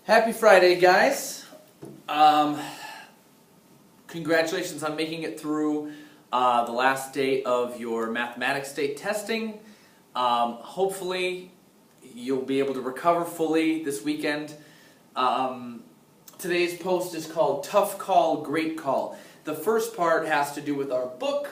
Happy Friday, guys. Congratulations on making it through the last day of your mathematics state testing. Hopefully, you'll be able to recover fully this weekend. Today's post is called Tough Call, Great Call. The first part has to do with our book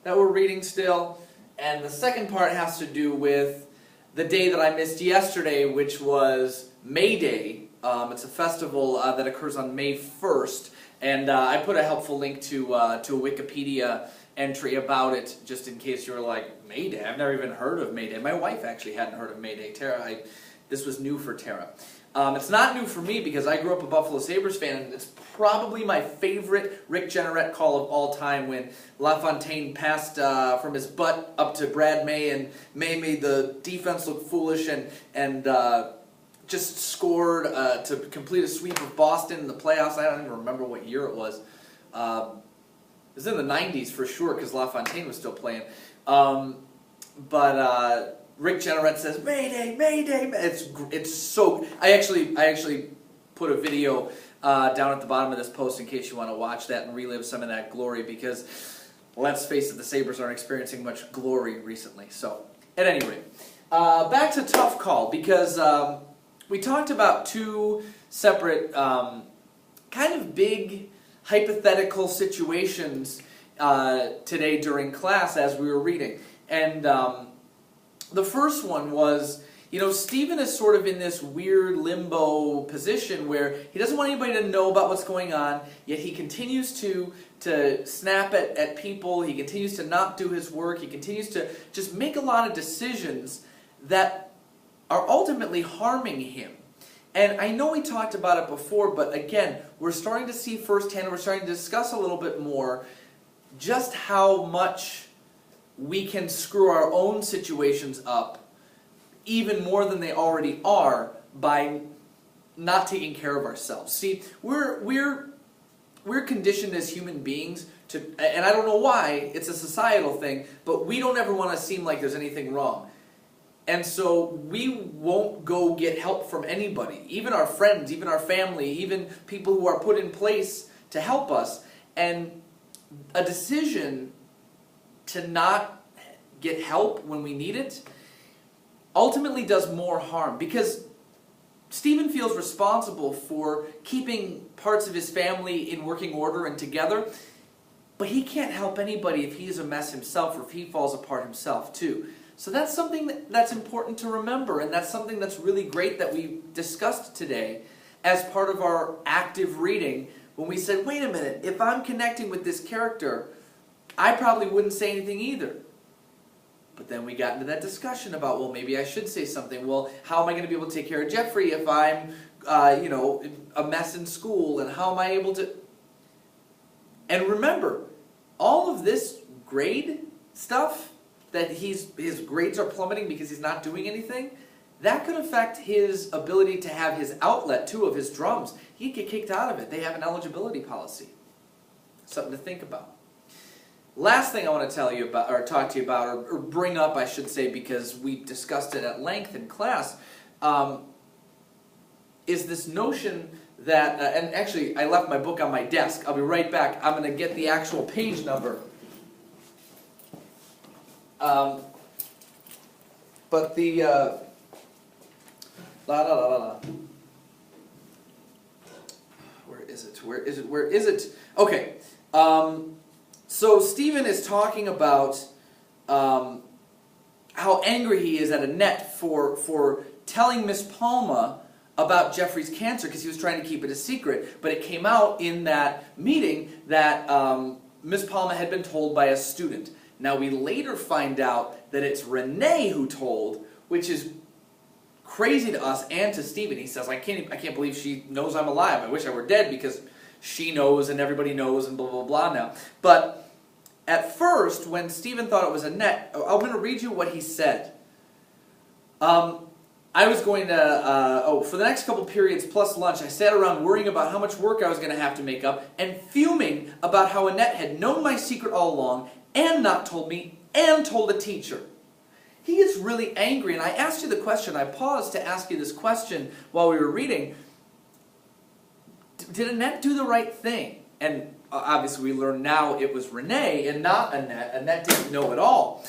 that we're reading still, and the second part has to do with the day that I missed yesterday, which was May Day. It's a festival that occurs on May 1st, and I put a helpful link to a Wikipedia entry about it, just in case you were like, May Day? I've never even heard of May Day. My wife actually hadn't heard of May Day. Tara, this was new for Tara. It's not new for me because I grew up a Buffalo Sabres fan, and it's probably my favorite Rick Jeanneret call of all time when LaFontaine passed from his butt up to Brad May, and May made the defense look foolish and just scored to complete a sweep of Boston in the playoffs. I don't even remember what year it was. It was in the 90s for sure because LaFontaine was still playing. But Rick Jeanneret says, Mayday, Mayday. It's so... I actually put a video down at the bottom of this post in case you want to watch that and relive some of that glory, because let's face it, the Sabres aren't experiencing much glory recently. So, at any rate, back to Tough Call, because we talked about two separate kind of big hypothetical situations today during class as we were reading. And the first one was, Stephen is sort of in this weird limbo position where he doesn't want anybody to know about what's going on, yet he continues to snap at people, he continues to not do his work, he continues to just make a lot of decisions that are ultimately harming him. And I know we talked about it before, but again, we're starting to see firsthand, we're starting to discuss a little bit more just how much we can screw our own situations up even more than they already are by not taking care of ourselves. See, we're conditioned as human beings to, and I don't know why, it's a societal thing, but we don't ever want to seem like there's anything wrong. And so we won't go get help from anybody, even our friends, even our family, even people who are put in place to help us. And a decision to not get help when we need it ultimately does more harm, because Stephen feels responsible for keeping parts of his family in working order and together, but he can't help anybody if he's a mess himself or if he falls apart himself too. So that's something that's important to remember, and that's something that's really great that we discussed today as part of our active reading, when we said, wait a minute, if I'm connecting with this character, I probably wouldn't say anything either. But then we got into that discussion about, well, maybe I should say something. Well, how am I going to be able to take care of Jeffrey if I'm, a mess in school? And how am I able to... And remember, all of this grade stuff, that his grades are plummeting because he's not doing anything, that could affect his ability to have his outlet, too, of his drums. He'd get kicked out of it. They have an eligibility policy. Something to think about. Last thing I want to tell you about, or talk to you about, or bring up, I should say, because we discussed it at length in class, is this notion that, and actually I left my book on my desk. I'll be right back. I'm going to get the actual page number. But the, where is it? Okay. So Stephen is talking about how angry he is at Annette for telling Miss Palma about Jeffrey's cancer because he was trying to keep it a secret. But it came out in that meeting that Miss Palma had been told by a student. Now we later find out that it's Renee who told, which is crazy to us and to Stephen. He says, I can't believe she knows I'm alive. I wish I were dead because she knows and everybody knows and blah, blah, blah now. But at first, when Stephen thought it was Annette, I'm going to read you what he said. I was going to, for the next couple periods plus lunch, I sat around worrying about how much work I was going to have to make up and fuming about how Annette had known my secret all along and not told me and told the teacher. He gets really angry, and I asked you the question, I paused to ask you this question while we were reading. did Annette do the right thing? And obviously we learn now it was Renee and not Annette. Annette didn't know at all.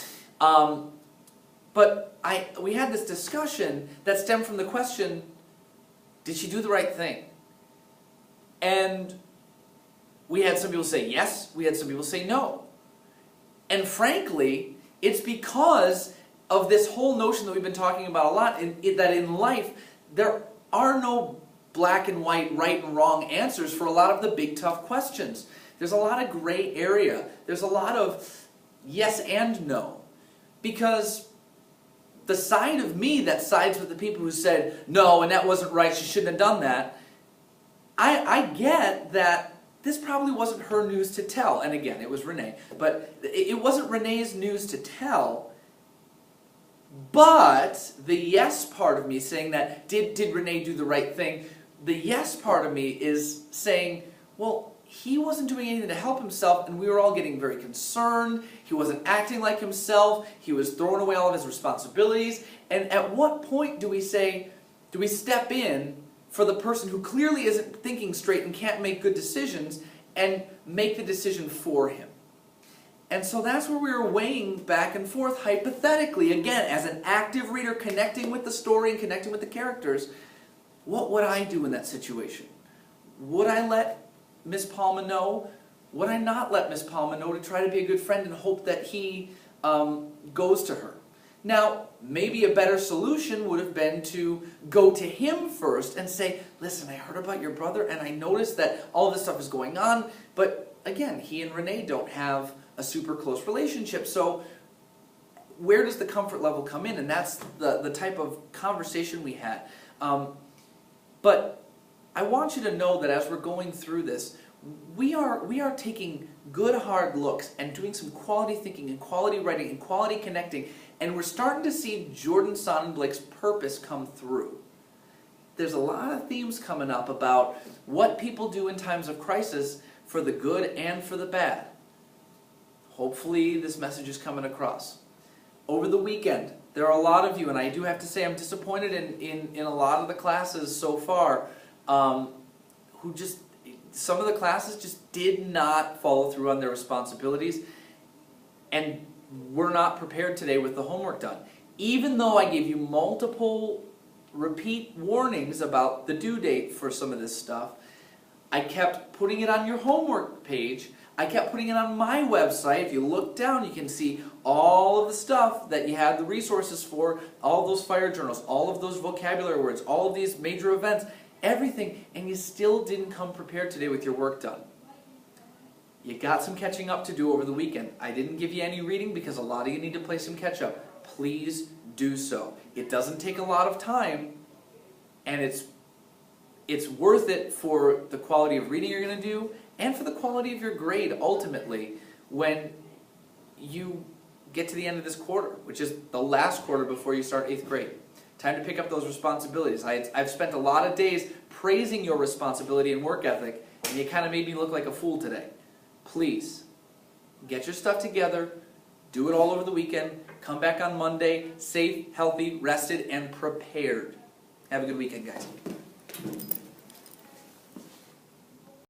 But we had this discussion that stemmed from the question, did she do the right thing? And we had some people say yes, we had some people say no. And frankly, it's because of this whole notion that we've been talking about a lot, that in life, there are no black and white, right and wrong answers for a lot of the big tough questions. There's a lot of gray area. There's a lot of yes and no. Because the side of me that sides with the people who said, no, and that wasn't right, she shouldn't have done that, I get that this probably wasn't her news to tell. And again, it was Renee. But it wasn't Renee's news to tell. But the yes part of me saying that, did Renee do the right thing? The yes part of me is saying, well, he wasn't doing anything to help himself, and we were all getting very concerned. He wasn't acting like himself. He was throwing away all of his responsibilities. And at what point do we step in for the person who clearly isn't thinking straight and can't make good decisions and make the decision for him? And so that's where we were weighing back and forth hypothetically, again, as an active reader connecting with the story and connecting with the characters. What would I do in that situation? Would I let Miss Palma know? Would I not let Miss Palma know to try to be a good friend and hope that he goes to her? Now, maybe a better solution would have been to go to him first and say, listen, I heard about your brother and I noticed that all this stuff is going on, but again, he and Renee don't have a super close relationship, so where does the comfort level come in? And that's the type of conversation we had. But I want you to know that as we're going through this, we are taking good hard looks and doing some quality thinking and quality writing and quality connecting, and we're starting to see Jordan Sonnenblick's purpose come through. There's a lot of themes coming up about what people do in times of crisis for the good and for the bad. Hopefully this message is coming across. Over the weekend, there are a lot of you, and I do have to say I'm disappointed in a lot of the classes so far, who just, some of the classes just did not follow through on their responsibilities and were not prepared today with the homework done. Even though I gave you multiple repeat warnings about the due date for some of this stuff, I kept putting it on your homework page. I kept putting it on my website. If you look down, you can see all of the stuff that you had the resources for, all those fire journals, all of those vocabulary words, all of these major events, everything, and you still didn't come prepared today with your work done. You got some catching up to do over the weekend. I didn't give you any reading because a lot of you need to play some catch up. Please do so. It doesn't take a lot of time, and it's worth it for the quality of reading you're going to do and for the quality of your grade ultimately when you get to the end of this quarter, which is the last quarter before you start 8th grade. Time to pick up those responsibilities. I've spent a lot of days praising your responsibility and work ethic, and you kind of made me look like a fool today. Please, get your stuff together, do it all over the weekend, come back on Monday, safe, healthy, rested, and prepared. Have a good weekend, guys.